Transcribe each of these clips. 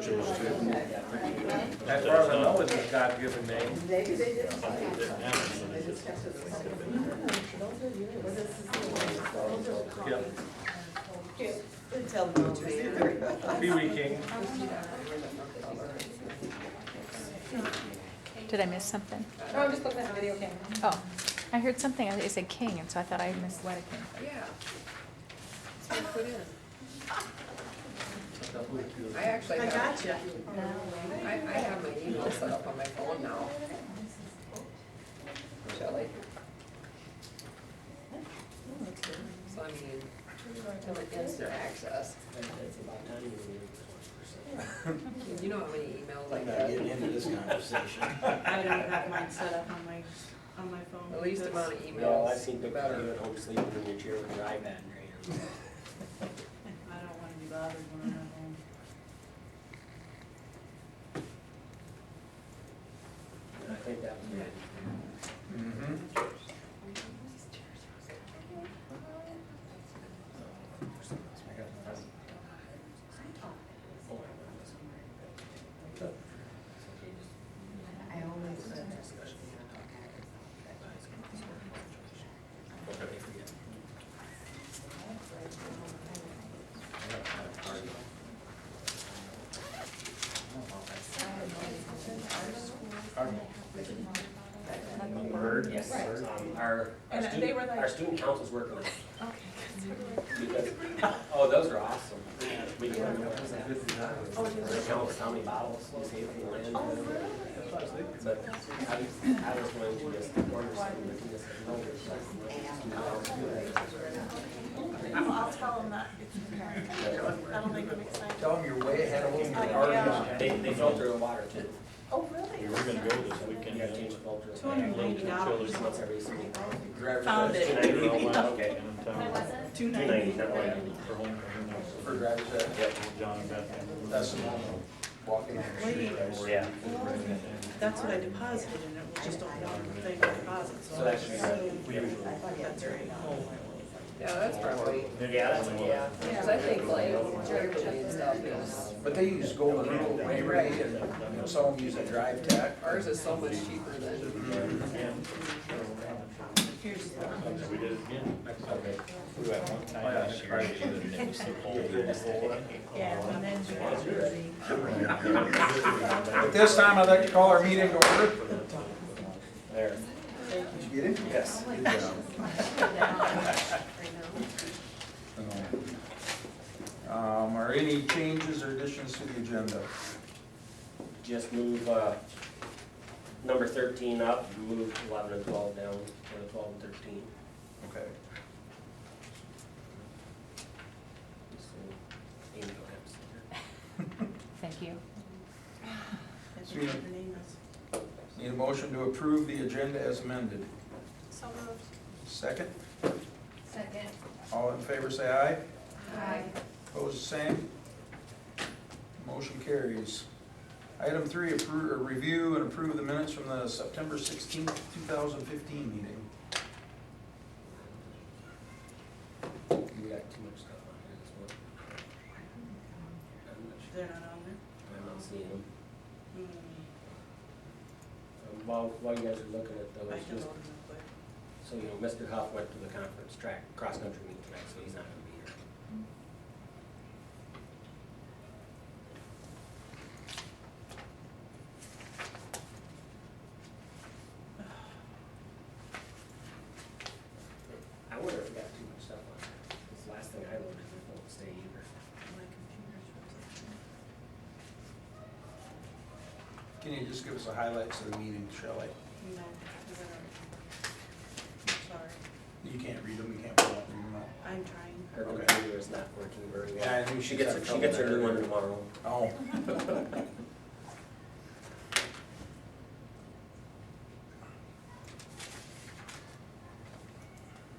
chose to. As far as I know, it's a God-given name. Maybe they did. Yep. Didn't tell them to either. Pee-wee King. Did I miss something? Oh, I'm just looking at the video camera. Oh, I heard something, it said king, and so I thought I missed what a king. Yeah. It's been put in. I actually I have. gotcha. I have my email set up on my phone now. Shelley. So I mean, instant access. You know how many emails I I'm not get? getting into this conversation. I don't have mine set up on my phone. The least amount of emails. No, I've seen the pictures of better. you at home sleeping in your chair with your iPad in your hand. I don't wanna be bothered when I'm at home. I think that was it. Mm-hmm. I always said. Bird, yes. Our And they were student, like- our student council's working on it. Okay. Because, oh, those are awesome. We can count how many bottles we saved from the landfill. But I was going to just order something with this. I'll tell them that. That'll make them excited. Tell them you're way ahead of them. You're already Yeah. on. They filter the water too. Oh, really? We were gonna go this weekend. You gotta change the filter. $290. Once every so many hours. Found it. Okay. $290. For home. For driver's ed. Yep. John and Beth. That's the one walking on the street. Yeah. That's what I deposited in it, was just a one thing to deposit, so. So that should be good. We usually. That's right. Yeah, that's probably, Yeah, that's, yeah. because I think like Germany and stuff is, But they use Golden Rule Ray, and you know, some of them use a drive tech. ours is so much cheaper than. Here's the. We did it again. Okay. We went one time last year, and it was so cold. Yeah, and then you got At this time, I'd like to call our meeting to order. There. Did you get it? Yes. Good job. Are any changes or additions to the agenda? Just move, number 13 up, move 11 and 12 down, or 12 and 13. Okay. So, Amy will have to Thank you. Sweet. Need a motion to approve the agenda as amended. So moved. Second? Second. All in favor say aye. Aye. Opposed, the same. Motion carries. Item 3, review and approve the minutes from the September 16th, 2015 meeting. We got too much stuff on here this one. They're not on there? I'm not seeing them. Hmm. While you guys are looking at I those, can just, load them real quick. so you know, Mr. Huff went to the conference track, cross-country meet tonight, so he's not gonna be here. I wonder if we got too much stuff on there. This last thing I loaded, it won't stay either. My computer's resistant. Can you just give us the highlights of the meeting, Shelley? No, I don't. Sorry, You can't read them, you can't pull up, read them out. I'm trying. Her Okay. computer is not working very well. Yeah, I knew She she's gets, having she gets her trouble new one there. tomorrow. Oh.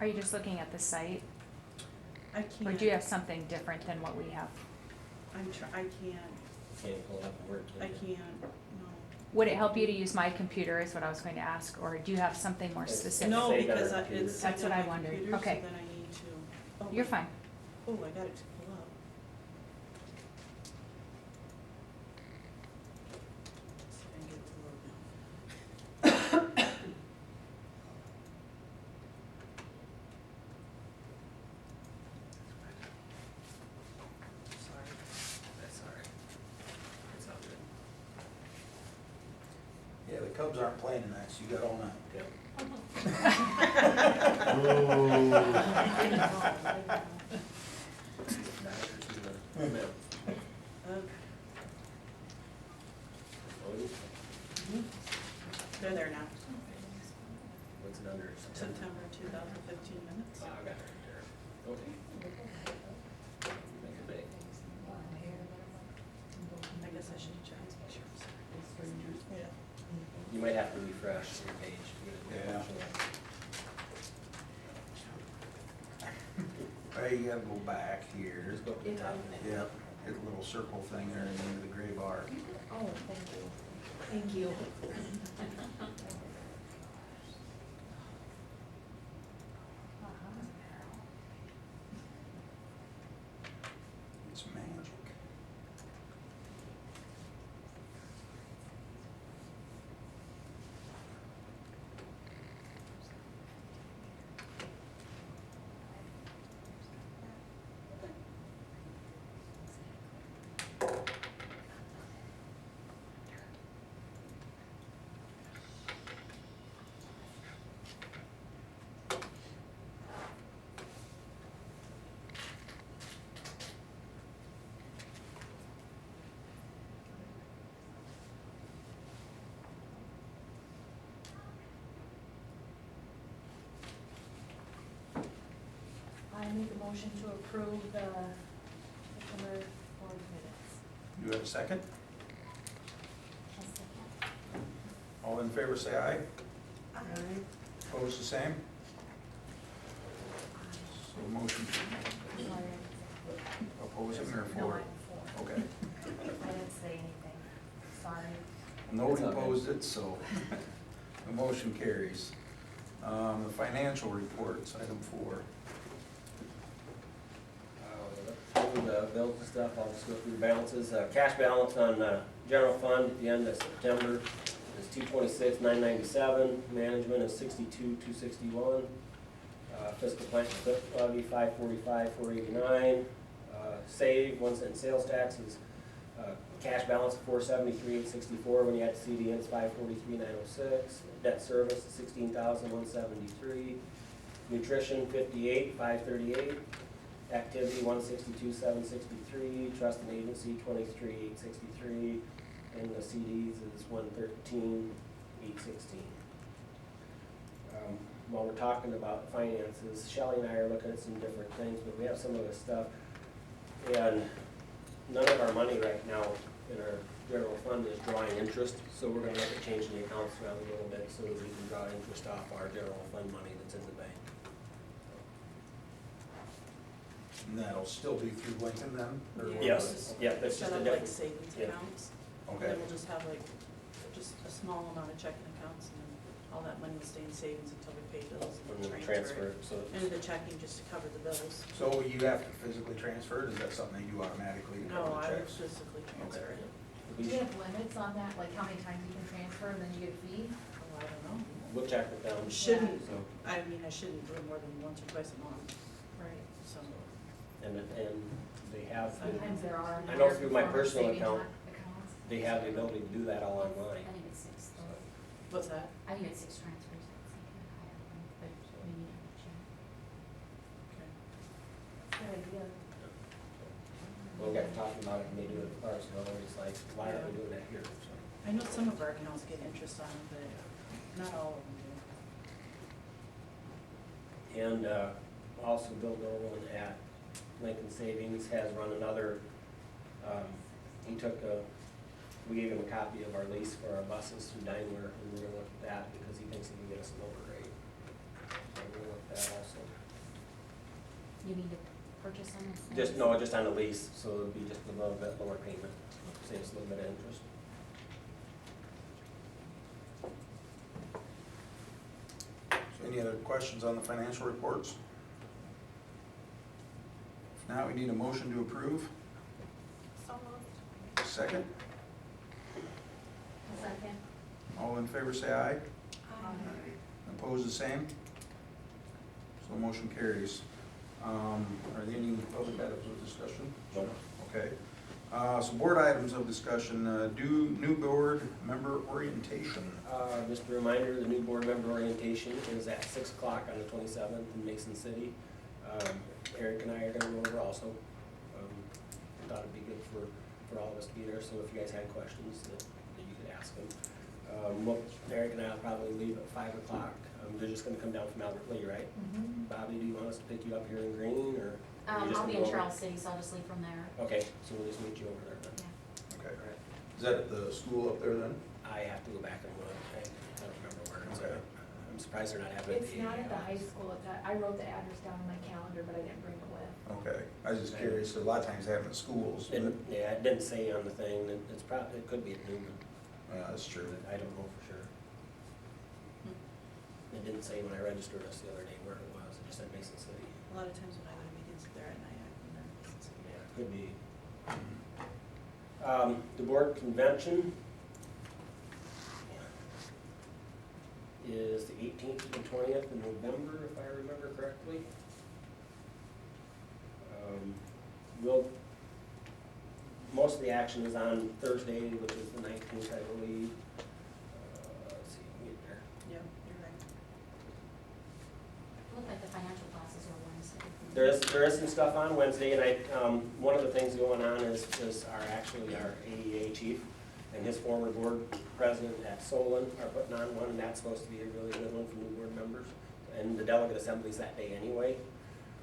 Are you just looking at the site, I or can't. do you have something different than what we have? I can't, Can't pull it up and work. I can can't, you? no. Would it help you to use my computer is what I was going to ask, or do you have something more It's- specific? No, Save that because on your it's. That's what on I my wondered. computer, so Okay. then I need to. Oh, You're wait. fine. Oh, I got it to pull up. Cubs aren't playing tonight, so you got all night. They're there now. What's it under? September 2015 minutes. Oh, I got it right there. Okay. Make it big. I guess I should check. Yeah. You might have to refresh your page. Yeah. Hey, you gotta go back here. Just go to the top. Yep, hit the little circle thing there and into the gray bar. Oh, thank you. Thank you. It's magic. I make a motion to approve the September board minutes. You have a second? All in favor, say aye. Opposed, the same? So motion, opposing or No, for? I'm for. Okay. I didn't say anything, sorry. Nobody opposed it, so the motion carries. The financial reports, item 4. The bills and stuff, I'll just go through the balances. Cash balance on general fund at the end of September is $226,997. Management is $62,261. Fiscal plant levy $545,489. Save 1 cent sales taxes. Cash balance of $473,864. When you add CD in, it's $543,906. Debt service is $16,173. Nutrition $58,538. Activity $162,763, trust and agency $23,863, and the CDs is $113,816. While we're talking about finances, Shelley and I are looking at some different things, but we have some of this stuff, and none of our money right now in our general fund is drawing interest, so we're gonna look at changing the accounts around a little bit so that we can draw interest off our general fund money that's in the bank. And that'll still be through Lincoln then? or what? Yes, yeah, that's just Set a up like different, savings yeah. accounts. Okay, Then we'll just have like, just a small amount of checking accounts, and then all that money will stay in savings until we pay bills and and then transfer it. transfer, so. Into the checking just to cover the bills. so you have to physically transfer it? Is that something they do automatically to No, cover I the would checks? physically transfer it. Do you have limits on that, like how many times you can transfer and then you get a fee? Oh, I don't know. We'll check with them. Shouldn't, So, I mean, I shouldn't do it more than once or twice a month, Right. so. and they have, Sometimes there are. I know through my former personal savings account, accounts. they have the ability to do that all I online. think it's 6, though. What's that? I think it's 6 transfers, that's like a higher one, but we need to check. Okay. Good idea. We'll get talking about it and they do it first, and it's like, why aren't we doing that here? So, I know some of our accounts get interest on them, but not all of them do. And also Bill Nolan at Lincoln Savings has run another, he took we gave him a copy of our lease for our buses through Daimler, and we're gonna look at that because he thinks he can get us a lower rate. So we're gonna look at that also. You need to purchase them? Just on the lease, so it'll be just a little bit lower payment, saves a little bit of interest. So any other questions on the financial reports? If not, we need a motion to approve. So moved. Second, Second. all in favor say aye. Opposed, the same? So motion carries. Are there any public items of discussion? No. Okay. Some board items of discussion, do new board member orientation. Just a reminder, the new board member orientation is at 6 o'clock on the 27th in Mason City. Eric and I are gonna go over also. Thought it'd be good for all of us to be there, so if you guys had questions that you could ask them. Eric and I will probably leave at 5 o'clock. They're just gonna come down from Albert Lee, right? Bobby, do you want us to pick you up here in Green, or? are you just I'll be gonna in go over? Charles City, so I'll just leave from there. Okay, so we'll just meet you over there then. Okay. All right. Is that at the school up there then? I have to go back and look. I don't remember where it's Okay. at. I'm surprised they're not having it. It's not at the high school, it's at, I wrote the address down on my calendar, but I didn't bring it with. Okay, I was just curious, a lot of times they have it in schools, but, Yeah, it didn't say on the thing, that it's probably, it could be at Newman, that's true. but I don't know for sure. It didn't say when I registered us the other day where it was, it just said Mason City. A lot of times when I go to meetings there at night, Yeah, it could be. The board convention is the 18th to the 20th in November, if I remember correctly. Most of the action is on Thursday, which is the 19th, I believe. Let's see, if we get there. yeah, you're right. Looked like the financial classes are Wednesday. There is some stuff on Wednesday, and one of the things going on is our AEA chief and his former board president at Solon are putting on one, and that's supposed to be a really good one for new board members. And the delegate assembly's that day anyway.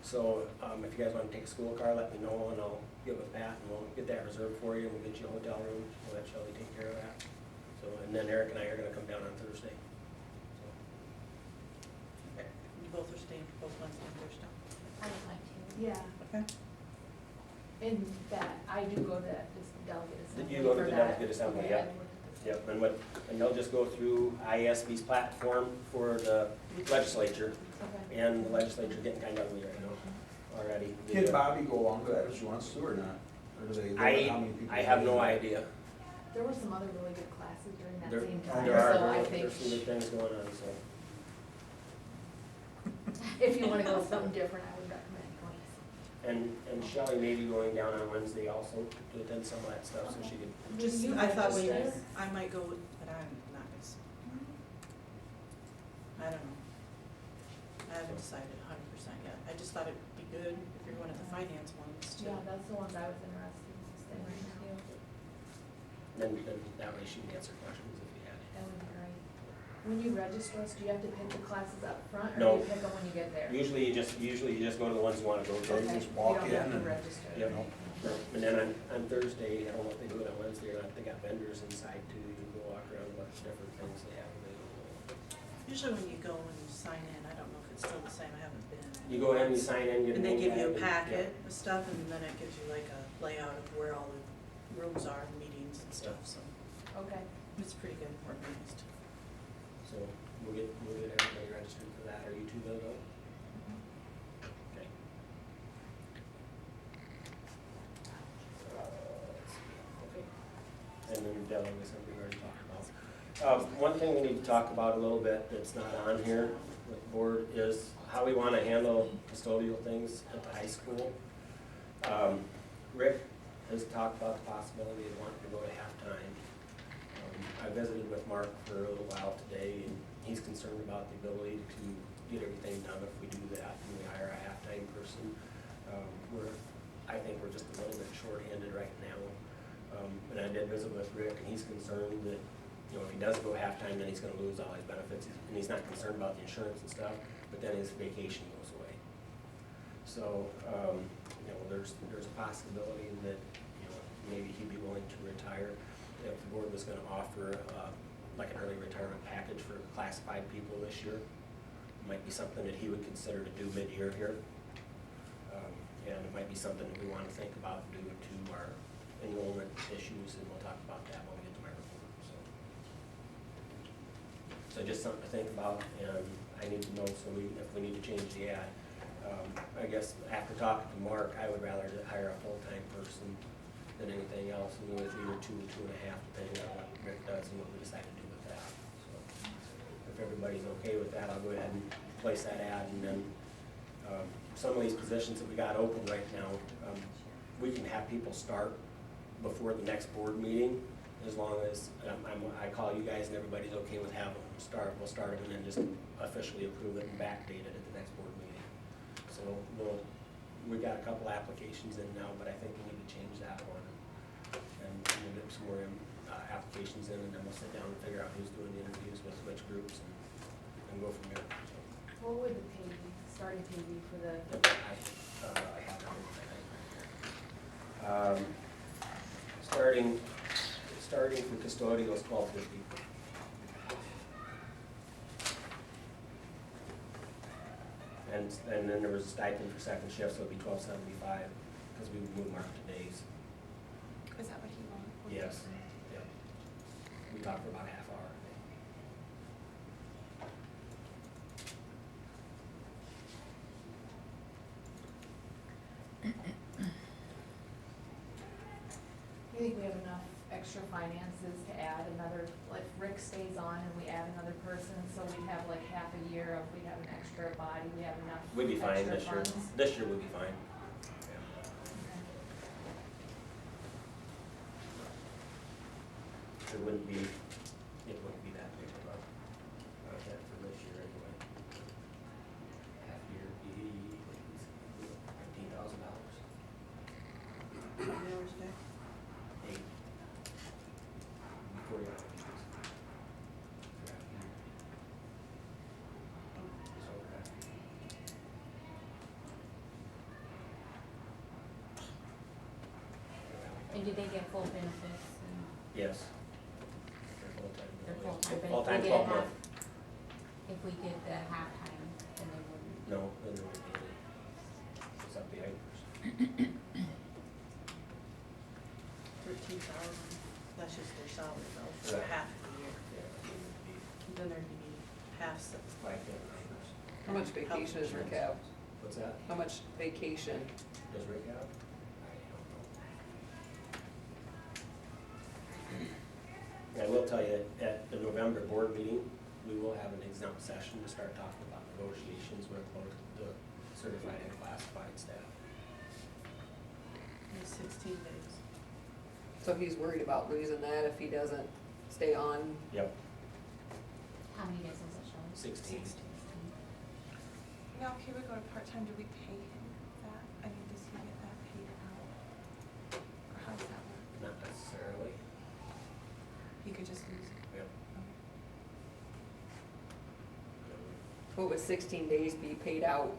So, if you guys wanna take a school car, let me know, and I'll get with Pat, and we'll get that reserved for you, and we'll get you a hotel room, we'll let Shelley take care of that. So, and then Eric and I are gonna come down on Thursday. So, You both are staying for both Wednesday and Thursday. I would like to. Yeah, Okay. and that, I do go to this delegate assembly. you go to for the that. delegate assembly, Okay, yeah. I looked at this. Yep, and they'll just go through ISB's platform for the legislature, Okay. and the legislature's getting kind of ugly right now already. Can Bobby go along to that if she wants to, or not? Or do they limit how many people? I have no idea. There were some other really good classes during that There same time, there so are, I think there's some good things going on, so. if you wanna go with something different, I would recommend going to something. And Shelley may be going down on Wednesday also to attend some of that stuff, so she could, Just, You I thought register? I might go, but I'm not I don't know. I haven't decided 100% yet. I just thought it'd be good if you're one of the finance ones to. Yeah, that's the ones I was interested in, staying right now. then that way she can answer questions if you had That would be great. When you register us, do you have to pick the classes up front, or No. do you pick them when you get there? any. Usually you just go to the ones you wanna go to. Okay, just walk you don't have in to and- register. Yep. And then on Thursday, I don't know if they do it on Wednesday or not, they got vendors inside too, you can go walk around and watch different things they have available. Usually when you go and you sign in, I don't know if it's still the same, I haven't been. You go in, you sign in, get a And they name give you a tag, packet of stuff, and then it gives you like a layout of where all the rooms are, meetings and stuff, so Okay. it's pretty good organized. So we'll get everybody registered for that. Are you two gonna go? Okay. Okay. And then delegate assembly we already talked about. One thing we need to talk about a little bit that's not on here with the board is how we wanna handle custodial things at the high school. Rick has talked about the possibility of wanting to go to halftime. I visited with Mark for a little while today, and he's concerned about the ability to get everything done if we do that and we hire a halftime person. I think we're just a little bit shorthanded right now. And I did visit with Rick, and he's concerned that, you know, if he does go halftime, then he's gonna lose all his benefits. And he's not concerned about the insurance and stuff, but then his vacation goes away. So, you know, there's a possibility that, you know, maybe he'd be willing to retire if the board was gonna offer, like an early retirement package for classified people this year. Might be something that he would consider to do mid-year here. And it might be something that we wanna think about due to our enrollment issues, and we'll talk about that when we get to my report, so. So just something to think about, and I need to know, so if we need to change the ad. I guess after talking to Mark, I would rather hire a full-time person than anything else, and with either 2 or 2.5, depending on what Rick does and what we decide to do with that. So if everybody's okay with that, I'll go ahead and place that ad, and then some of these positions that we got open right now, we can have people start before the next board meeting, as long as, I call you guys and everybody's okay with having them start, we'll start them and then just officially approve it and backdate it at the next board meeting. So, we got a couple applications in now, but I think we need to change that one. And we'll get some more applications in, and then we'll sit down and figure out who's doing the interviews with which groups and go from there. So, What would the pay be, starting pay be for the, I have it right here. Starting for custodial is $12.50. And then there was a stipend for second shift, so it'd be $12.75, because we would move Mark to days. Is that what he wanted? Yes. Yep. We talked for about a half hour. you think we have enough extra finances to add another, like Rick stays on and we add another person, so we have like half a year of, we have an extra body, we have enough We'd be fine extra this year. funds? This year we'd be fine. It wouldn't be that big of a project for this year anyway. Half year would be $15,000. How many hours a day? 8. 40 hours. For half a year. Just over half a year. And do they get full benefits and Yes. They're full-time. they're full-time, but Full-time, if we 12 get month. if we get the halftime, then they wouldn't? No, then there would be any. It's up to the acres. 13,000, that's just their salary though, for Right. half the year. Yeah, it would be Then there'd be half, like acres. How much vacation does Rick have? What's that? How much vacation? Does Rick have? I don't know. I will tell you, at the November board meeting, we will have an exempt session to start talking about negotiations with both the certified and classified staff. in 16 days. So he's worried about losing that if he doesn't stay on. Yep, How many days is it showing? 16. Now, if he would go to part-time, do we pay him that? I mean, does he get that paid out? Or how does that work? Not necessarily. He could just lose it. Yep. What would 16 days be paid out?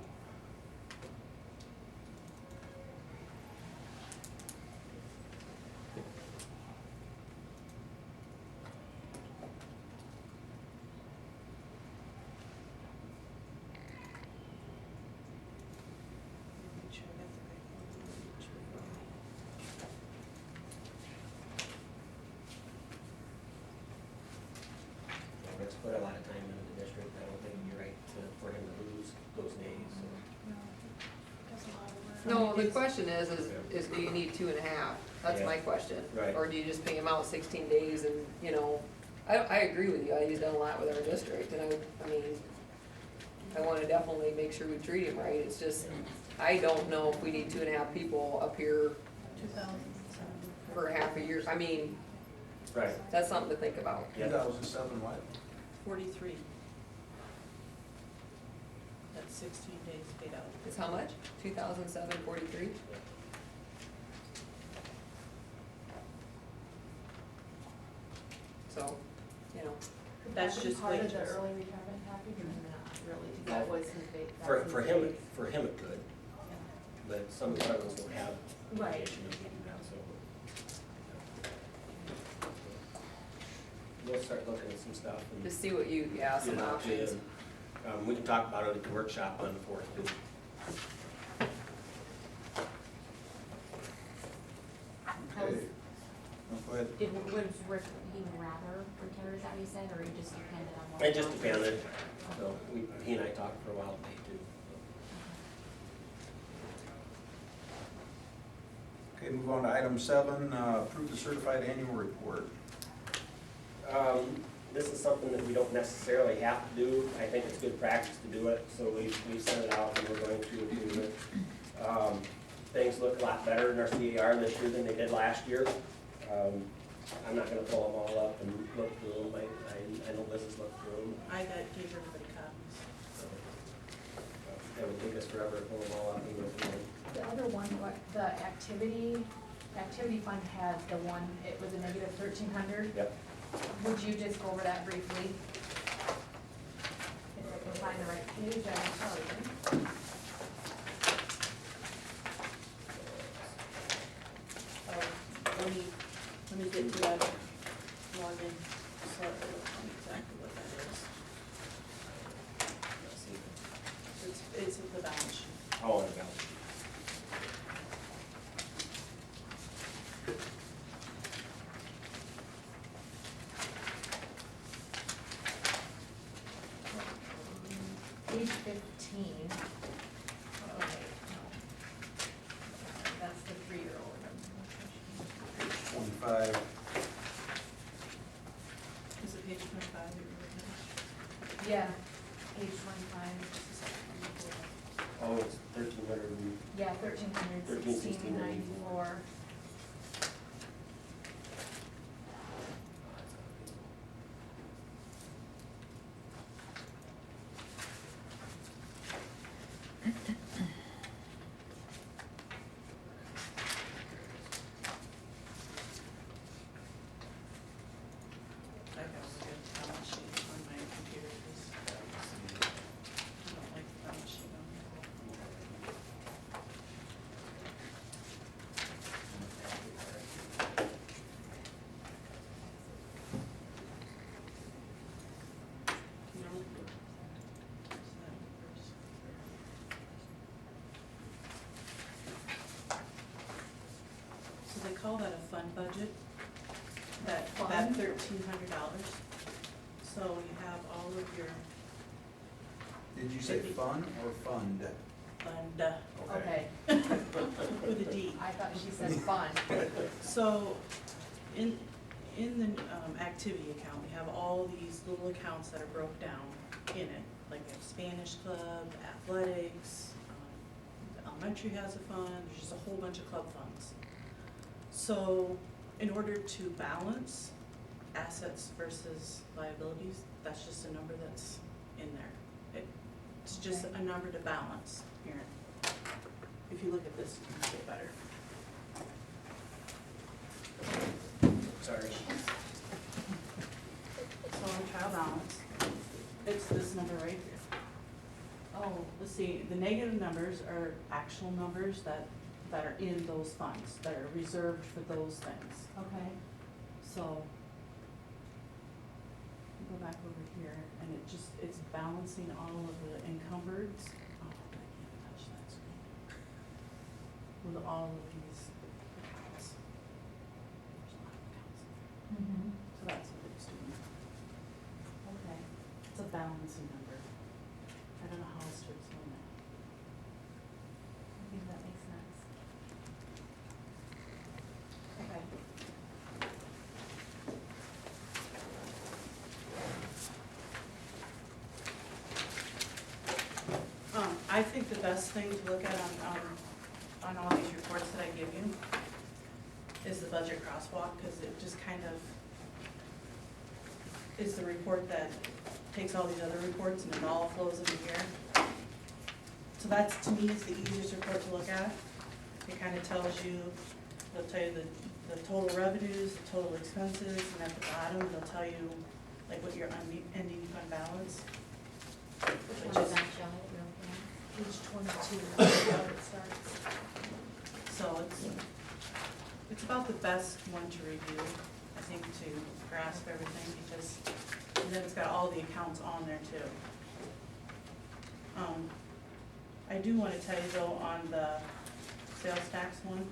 Make sure I got the right language before Rick's put a lot of time into the district, I don't think it'd be right for him to lose those days, so. No, that's a lot of work. No, the question is do you need 2.5? That's my Yeah. question. Right. Or do you just pay him out 16 days and, I agree with you, he's done a lot with our district, and I mean, I wanna definitely make sure we treat him right, it's just, I don't know if we need 2.5 people up here 2007. for half a year, I mean, Right. that's something to think about. Yeah. 2007 what? 43. That's 16 days paid out. It's how much? 2007, 43? So, Could That's that be just part of the wages. early retirement package or not really? 'Cause that was his For that's his him, base. for him it could, but some of the other ones don't have Right. vacation if we do that, so. We'll start looking at some stuff and. just see what you, some get out to options. you. We can talk about it at the workshop on the 4th too. Okay. Go ahead. Would Rick, he would rather retire, is that what you said, or he just depended on what? It just depended, so he and I talked for a while today too. Okay, move on to item 7, approve the certified annual report. This is something that we don't necessarily have to do. I think it's good practice to do it, so we've sent it out and we're going to approve it. things look a lot better in our CAR this year than they did last year. I'm not gonna pull them all up and look through them, I know Liz has looked through them. I gave everybody copies. It would take us forever to pull them all up and go through them. The other one, the activity fund had the one, it was a negative 1,300. Yep. Would you just go over that briefly? If I can find the right page, I'll tell you. Let me get to that login, so it'll tell me exactly what that is. Let's see. It's the balance sheet. Oh, and balance sheet. Page 15. Oh, wait, no. That's the 3-year-old. 25. Is it page 25 that you're looking at? Yeah, page 25. Oh, it's 1,300 and, Yeah, 1,300, 1,694. I got a good balance sheet on my computer, 'cause I don't like the balance sheet on here. No. So they call that a fund budget, that Fund? $1,300. So you have all of your Did you say fun or fund? fund, Okay, with a D. I thought she said fun. So, in the, activity account, we have all these little accounts that are broke down in it. Like we have Spanish club, athletics, the elementary has a fund, there's just a whole bunch of club funds. So, in order to balance assets versus liabilities, that's just a number that's in there. It's just Okay. a number to balance here. If you look at this, you can see it better. sorry. So on trial balance, it's this number right here. Oh, let's see, the negative numbers are actual numbers that are in those funds, that are reserved for those things. Okay. So, go back over here, and it's balancing all of the encumbereds. Oh, I can't touch that screen. With all of these accounts. There's a lot of accounts. Mm-hmm. So that's what it's doing. Okay. It's a balancing number. I don't know how else to explain that. I think that makes sense. Okay. I think the best thing to look at on all these reports that I give you is the budget crosswalk, because it just kind of is the report that takes all these other reports and it all flows into here. So that's, to me, is the easiest report to look at. It kind of tells you, they'll tell you the total revenues, the total expenses, and at the bottom, they'll tell you like what your ending fund balance. Which Which one is- is that, Shelley? Page 22, that's how it starts. So it's about the best one to review, I think, to grasp everything, because then it's got all the accounts on there too. I do wanna tell you though, on the sales tax one,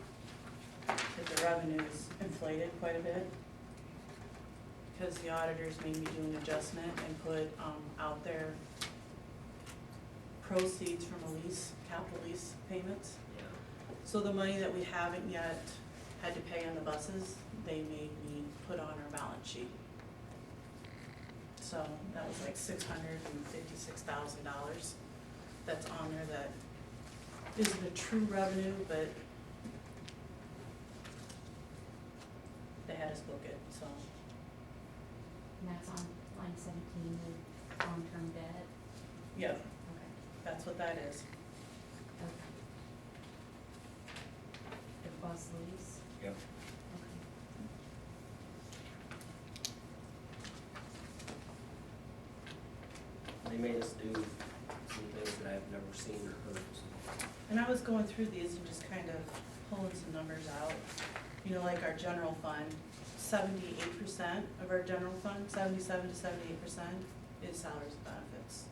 that the revenue's inflated quite a bit. Because the auditors made me do an adjustment and put, out there proceeds from a lease, capital lease payments. So the money that we haven't yet had to pay on the buses, they made me put on our balance sheet. So that was like $656,000 that's on there that isn't a true revenue, but guys book it, so. And that's on line 17, the long-term debt. Yeah, Okay. that's what that is. Okay. The bus lease. Yep. Okay. They made us do some things that I've never seen or heard, so. And I was going through these and just kind of pulling some numbers out. You know, like our general fund, 78% of our general fund, 77 to 78% is salaries and benefits.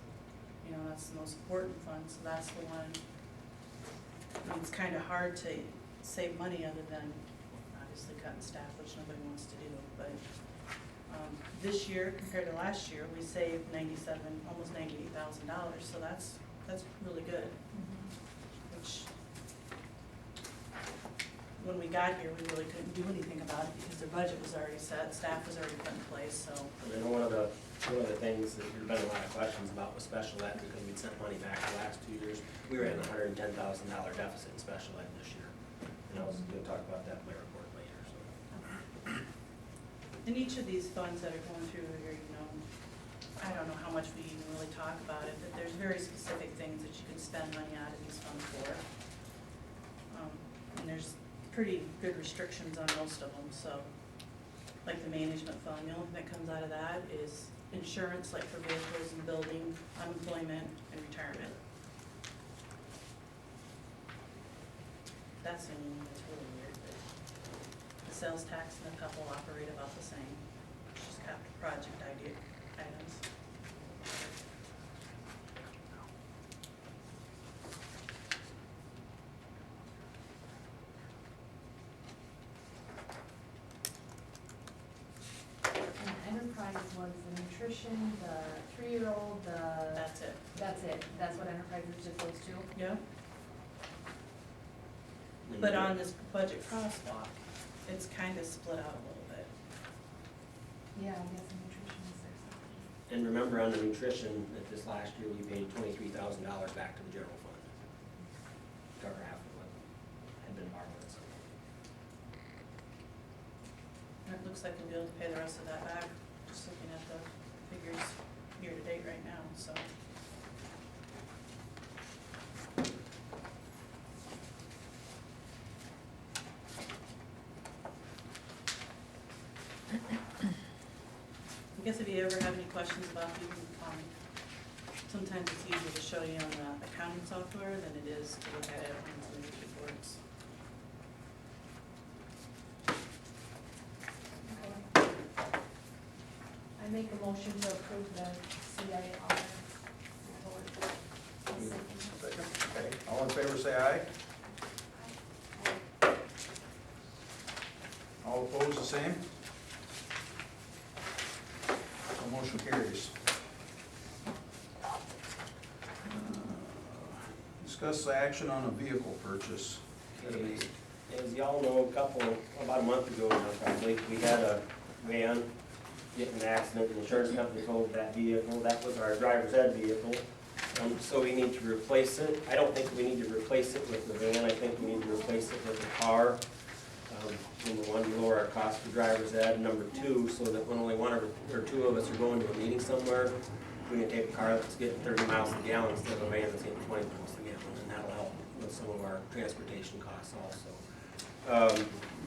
You know, that's the most important fund, so that's the one. I mean, it's kind of hard to save money other than obviously cutting staff, which nobody wants to do, but this year compared to last year, we saved almost $98,000, so that's really good. Which, when we got here, we really couldn't do anything about it because their budget was already set, staff was already put in place, so. And I know one of the things that there's been a lot of questions about was special ed, because we'd sent money back the last 2 years. We were at a $110,000 deficit in special ed this year. And I was gonna talk about that in my report later, so. In each of these funds that are going through here, you know, I don't know how much we even really talk about it, but there's very specific things that you can spend money out of these funds for. And there's pretty good restrictions on most of them, so, like the management fund, the only thing that comes out of that is insurance, like for vehicles and building, unemployment, and retirement. That's the only one that's really weird, but the sales tax and a couple operate about the same, it's just capital project items. And enterprise was the nutrition, the 3-year-old, That's it. that's it, that's what enterprise is, just those two? Yeah. But on this budget crosswalk, it's kind of split out a little bit. Yeah, I guess the nutrition is there something. And remember on the nutrition, that this last year, we paid $23,000 back to the general fund. Cover half of what had been borrowed, so. And it looks like we'll be able to pay the rest of that back, just looking at the figures year to date right now, so. I guess if you ever have any questions about these, sometimes it's easier to show you on the accounting software than it is to look at it on the reports. I make a motion to approve the CIA audit report. I'll second. Second, okay, all in favor say aye. All opposed, the same? So motion carries. Discuss the action on a vehicle purchase. As y'all know, about a month ago, probably, we had a van get in an accident, the insurance company told that vehicle, that was our driver's ed vehicle. So we need to replace it. I don't think we need to replace it with the van, I think we need to replace it with the car. Number one, to lower our cost for driver's ed. Number two, so that when only one or two of us are going to a meeting somewhere, we can take a car that's getting 30 miles a gallon instead of a van that's getting 20 miles a gallon, and that'll help with some of our transportation costs also.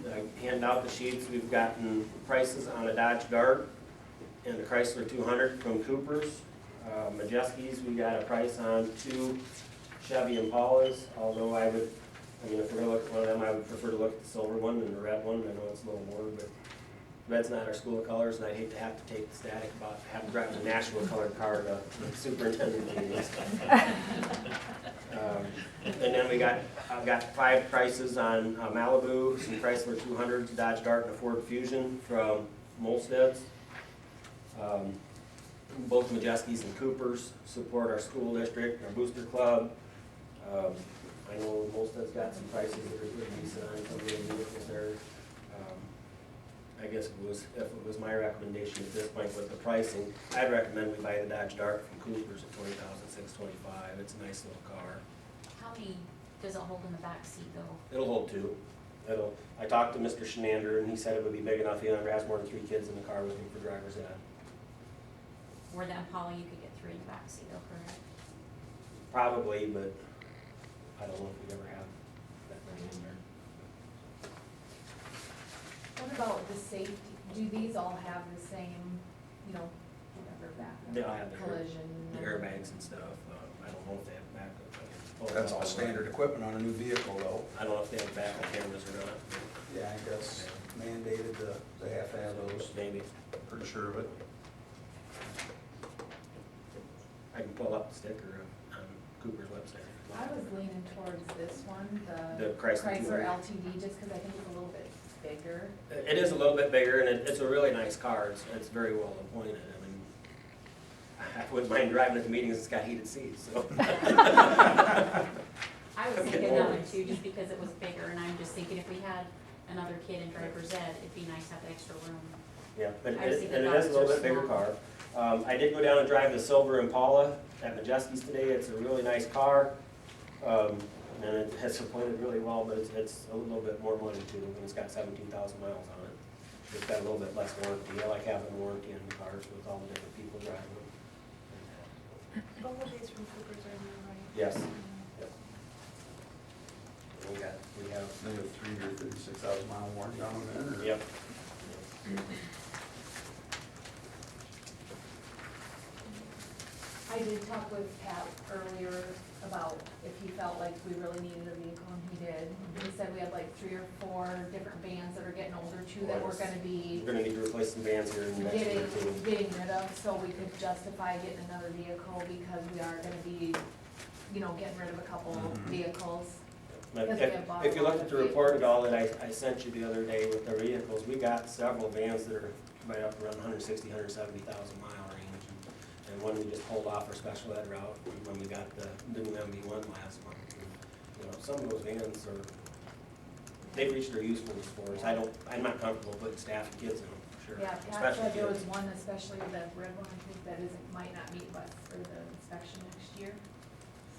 I hand out the sheets, we've gotten prices on a Dodge Dart and a Chrysler 200 from Cooper's. Majeski's, we got a price on 2 Chevy Impalas, although if we're gonna look at one of them, I would prefer to look at the silver one than the red one. I know it's a little more, but red's not our school of colors, and I'd hate to have to take the static about having to drive a national colored car to the superintendent meetings. And then I've got 5 prices on Malibu, some Chrysler 200s, Dodge Dart, and a Ford Fusion from Molsted's. Both Majeski's and Cooper's support our school district, our booster club. I know Molsted's got some prices that are pretty decent on some of the vehicles there. I guess if it was my recommendation at this point with the pricing, I'd recommend we buy the Dodge Dart from Cooper's at $20,625. It's a nice little car. How many does it hold in the back seat though? It'll hold 2. I talked to Mr. Shenander, and he said it would be big enough, he never has more than 3 kids in the car with him for driver's ed. Where the Impala, you could get 3 in the backseat though, correct? Probably, but I don't know if we'd ever have that many in there. What about the safety, do these all have the same, you know, whatever They all backup, have collision? the airbags and stuff. I don't know if they have backup. That's all standard equipment on a new vehicle though. I don't know if they have backup cameras or not. Yeah, I guess mandated they have to have those, Maybe. pretty sure of it. I can pull up the sticker on Cooper's website. I was leaning towards this one, The the Chrysler Chrysler 200. LTD, just because I think it's a little bit bigger. It is a little bit bigger, and it's a really nice car. It's very well appointed. I mean, I wouldn't mind driving at the meetings. It's got heated seats, so. I was I'm thinking getting that old. one too, just because it was bigger, and I'm just thinking if we had another kid in driver's ed, it'd be nice to have the extra room. Yeah, but I was and thinking it is a little Dodges bit are bigger car. small. I did go down and drive the silver Impala at Majesty's today. It's a really nice car. And it has appointed really well, but it's a little bit more money too, and it's got 17,000 miles on it. It's got a little bit less warranty. I like having warranty on the cars with all the different people driving them. Both of these from Cooper's are new, right? Yes. Yep. And we have, They have 356,000 mile warranty on them then, or? yep. I did talk with Pat earlier about if he felt like we really needed a vehicle, and he did. He said we had like 3 or 4 different vans that are getting older too, that we're gonna be We're gonna need to replace some vans here in the next year or two. getting rid of, so we could justify getting another vehicle, because we are gonna be, you know, getting rid of a couple vehicles. Because we have bought If you a lot looked at of the report at all that I sent you the other day with our vehicles, we got several vans that are right up around 160, 170,000 mile range. And one we just pulled off our special ed route when we got the new MV1 last month. And, you know, some of those vans are, they've reached their usefulness for us. I'm not comfortable putting staff and kids in them, for sure. Yeah, Pat Especially said there was kids. one, especially the red one, I think, that might not meet us for the inspection next year,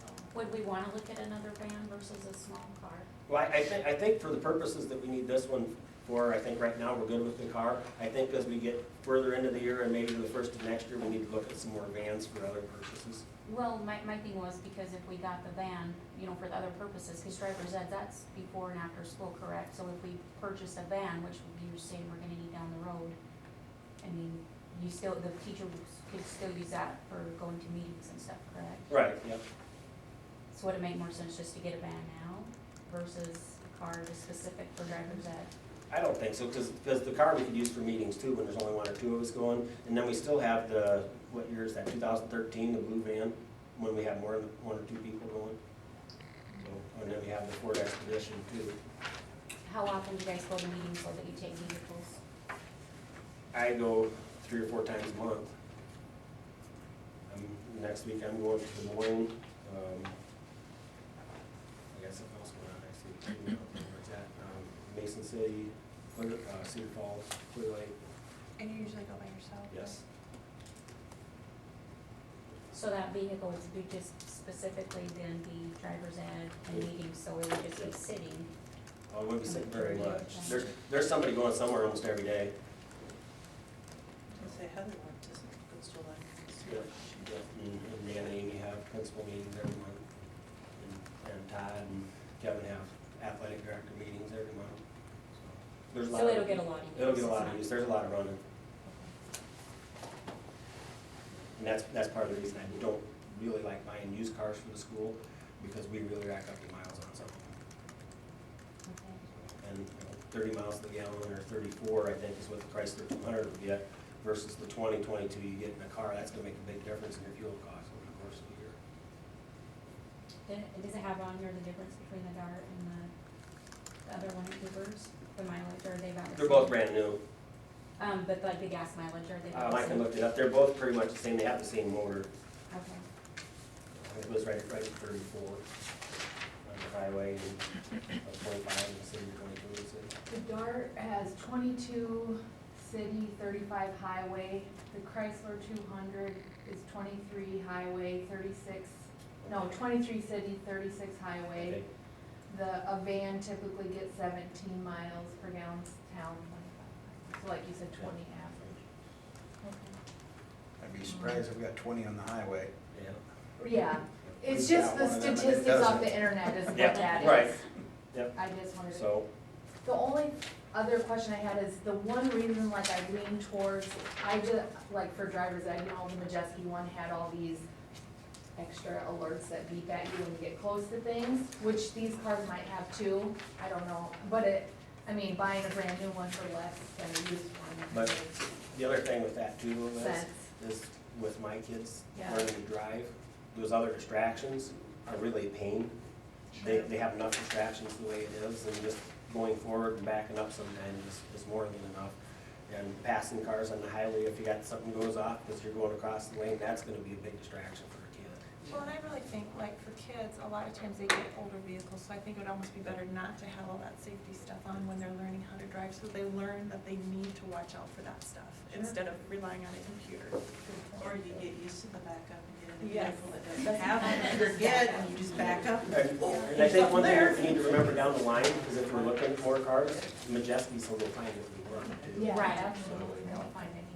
so. Would we wanna look at another van versus a small car? Well, I think for the purposes that we need this one for, I think right now we're good with the car. I think as we get further into the year and maybe the first of next year, we need to look at some more vans for other purposes. Well, my thing was because if we got the van, you know, for the other purposes, cause driver's ed, that's before and after school, correct? So if we purchased a van, which you're saying we're gonna need down the road, I mean, the teacher could still use that for going to meetings and stuff, correct? Right, yep. So would it make more sense just to get a van now versus a car just specific for driver's ed? I don't think so, because the car we could use for meetings too, when there's only 1 or 2 of us going. And then we still have what year is that, 2013, the blue van, when we have more than 1 or 2 people going. So, and then we have the Ford Expedition too. How often do you guys go to meetings so that you take vehicles? I go 3 or 4 times a month. Next week I'm going to Des Moines. I guess something else going on next week too. I don't know where it's at. Mason City, Cedar Falls, Clear Lake. And you usually go by yourself? Yes. So that vehicle would just specifically then be driver's ed and meetings, so it would just be sitting. Oh, it wouldn't be sitting very much. There's somebody going somewhere almost every day. I say Heather went to some good school like. And Dan and Amy have principal meetings every month. And Todd and Kevin have athletic director meetings every month. So there's a lot. So it'll get a lot of use. It'll get a lot of use. There's a lot of running. And that's part of the reason I don't really like buying used cars for the school, because we really rack up the miles on some of them. Okay. And 30 miles to the gallon or 34, I think, is what the Chrysler 200 would get, versus the 20, 22 you get in a car. That's gonna make a big difference in your fuel costs over the course of the year. Does it have on here the difference between the Dart and the other one, Coopers, the mileage, or are they about the same? They're both brand new. But like the gas mileage, are they about the I same? can look it up. They're both pretty much the same. They have the same motor. Okay. It was right at 34 on the highway, and 25 in the city, 22 in the city. The Dart has 22 city, 35 highway. The Chrysler 200 is 23 highway, 23 city, 36 highway. Okay. a van typically gets 17 miles per gallon, town 25. So like you said, 20 average. I'd be surprised if we got 20 on the highway. Yeah. Yeah, it's We've just got the one of them and it statistics off doesn't. the internet is what Yep, that is. right. Yep. I just wanted to. So, The only other question I had is the one reason like I lean towards, I just, like for driver's ed, you know, the Majeski one had all these extra alerts that beep at you when you get close to things, which these cars might have too, I don't know, but buying a brand new one for less than a used one. But the other thing with that too, Liz, Sense. is with my kids Yeah. learning to drive, those other distractions are really a pain. They have enough distractions the way it is, and just going forward and backing up sometimes is more than enough. And passing cars on the highway, if you got something goes off because you're going across the lane, that's gonna be a big distraction for a kid. Well, and I really think, like, for kids, a lot of times they get older vehicles, so I think it would almost be better not to have all that safety stuff on when they're learning how to drive, so they learn that they need to watch out for that stuff, instead of relying on a computer. Or you get used to the backup and get in a Yes. vehicle that doesn't have it, and forget, and you just back up. And I think one thing that we need to remember down the line is if we're looking for cars, Majeski's will go find what we want too. Yeah, Right. absolutely, they'll find anything.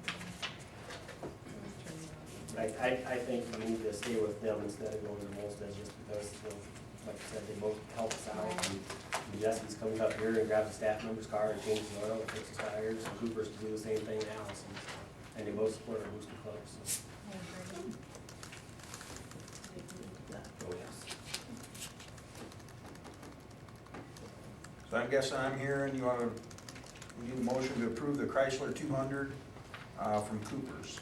I think we need to stay with them instead of going to Molstead just because, like I said, they both help us out. And Majeski's comes up here and grabs a staff member's car and changes the oil and fixes tires, and Cooper's to do the same thing now, and they both support our booster club, so. Oh, yes. So I'm guessing I'm hearing you want to, we need a motion to approve the Chrysler 200 from Cooper's.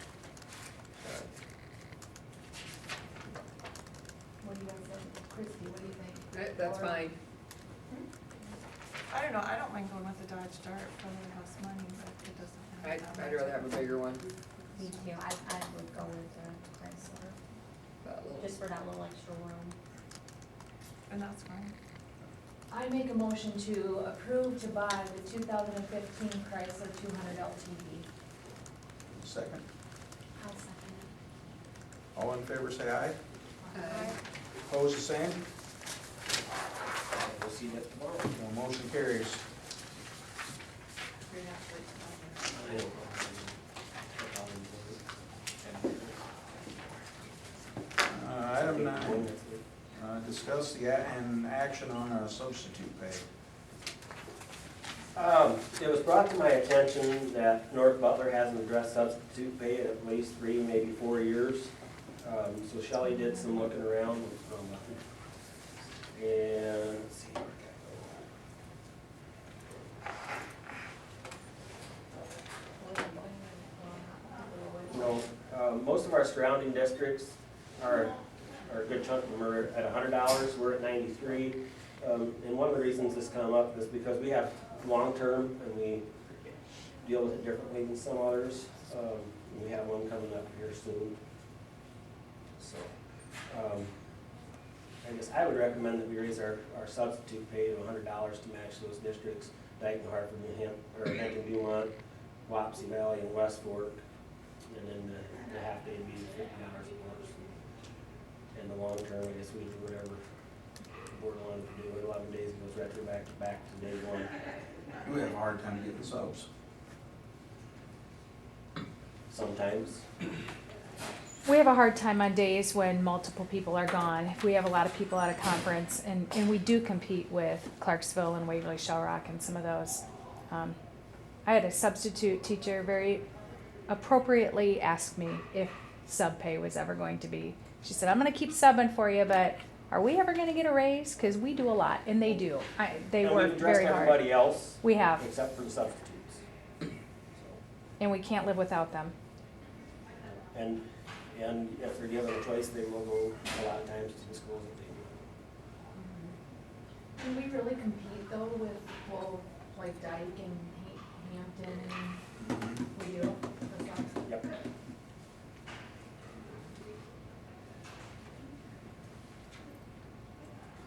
What do you guys think? Christie, what do you think? That's Or- fine. I don't know, I don't mind going with the Dodge Dart for a little less money, but it doesn't. I'd matter. rather have a bigger one. Me too, I would go with Chrysler, That little- just for that little extra room. And that's fine. I make a motion to approve to buy the 2015 Chrysler 200 LTV. Second. I'll second it. All in favor, say aye. Aye. Opposed, the same. We'll see that tomorrow. Well, motion carries. You're gonna have to wait till I'm Item 9, discuss an action on a substitute pay. It was brought to my attention that North Butler hasn't addressed substitute pay in at least 3, maybe 4 years. So Shelley did some looking around, and let's see where it goes. Most of our surrounding districts are a good chunk of them are at $100. We're at 93. And one of the reasons this come up is because we have long-term and we deal with it differently than some others. We have one coming up here soon. So, I guess I would recommend that we raise our substitute pay to $100 to match those districts, Dayton, Hartford, New Hampshire, or Hampton, Dumont, Wapsie Valley, and West Fork. And then the half day would be $50 more. And the long term, I guess we do whatever the board wanted to do. 11 days goes retro back to day one. We have a hard time getting subs. Sometimes. We have a hard time on days when multiple people are gone. If we have a lot of people at a conference, and we do compete with Clarksville and Waverly Shell Rock and some of those. I had a substitute teacher very appropriately ask me if sub pay was ever going to be. She said, "I'm going to keep subbing for you, but are we ever going to get a raise? Because we do a lot," and they do. They And work we've very addressed hard. everybody else. We have, Except for the substitutes. and we can't live without them. And if they're given a choice, they will go a lot of times to the schools that they do. Do we really compete though with, well, like Dyke and Hampton and we do? The subs? Yep.